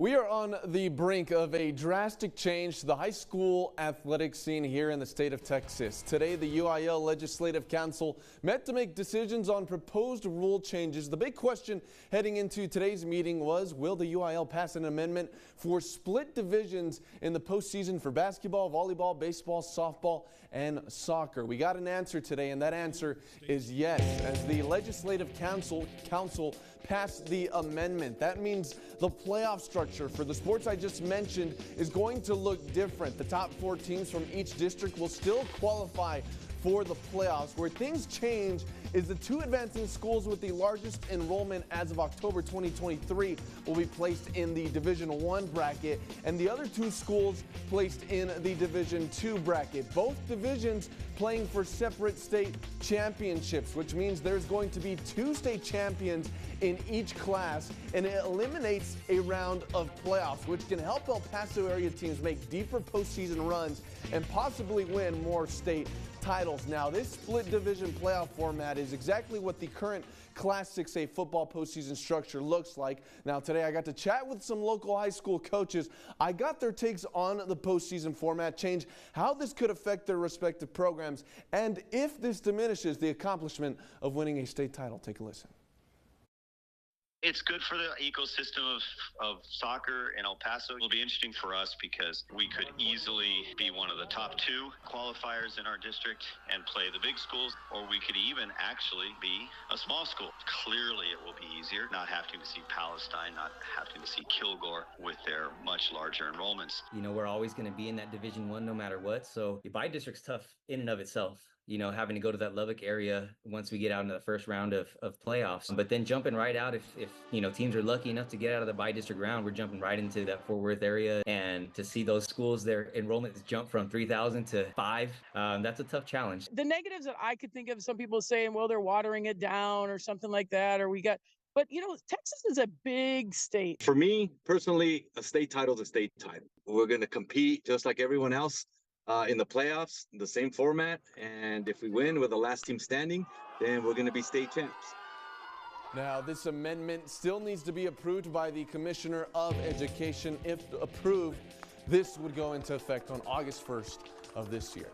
We are on the brink of a drastic change to the high school athletic scene here in the state of Texas. Today, the UIL Legislative Council met to make decisions on proposed rule changes. The big question heading into today's meeting was, will the UIL pass an amendment for split divisions in the postseason for basketball, volleyball, baseball, softball, and soccer? We got an answer today, and that answer is yes, as the Legislative Council passed the amendment. That means the playoff structure for the sports I just mentioned is going to look different. The top 4 teams from each district will still qualify for the playoffs. Where things change is the 2 advancing schools with the largest enrollment as of October 2023 will be placed in the Division I bracket, and the other 2 schools placed in the Division II bracket. Both divisions playing for separate state championships, which means there's going to be 2 state champions in each class, and it eliminates a round of playoffs, which can help El Paso area teams make deeper postseason runs and possibly win more state titles. Now, this split division playoff format is exactly what the current Class 6A football postseason structure looks like. Now, today I got to chat with some local high school coaches. I got their takes on the postseason format change, how this could affect their respective programs, and if this diminishes the accomplishment of winning a state title. Take a listen. It's good for the ecosystem of soccer in El Paso. It'll be interesting for us because we could easily be one of the top 2 qualifiers in our district and play the big schools, or we could even actually be a small school. Clearly, it will be easier not having to see Palestine, not having to see Kilgore with their much larger enrollments. You know, we're always going to be in that Division I no matter what. So the bi-district's tough in and of itself. You know, having to go to that Lubbock area once we get out into the first round of playoffs. But then jumping right out, if you know, teams are lucky enough to get out of the bi-district round, we're jumping right into that Fort Worth area. And to see those schools, their enrollments jump from 3,000 to 5, that's a tough challenge. The negatives that I could think of, some people saying, well, they're watering it down or something like that, or but, you know, Texas is a big state. For me, personally, a state title is a state title. We're going to compete just like everyone else in the playoffs, the same format. And if we win, we're the last team standing, then we're going to be state champs. Now, this amendment still needs to be approved by the Commissioner of Education. If approved, this would go into effect on August 1st of this year.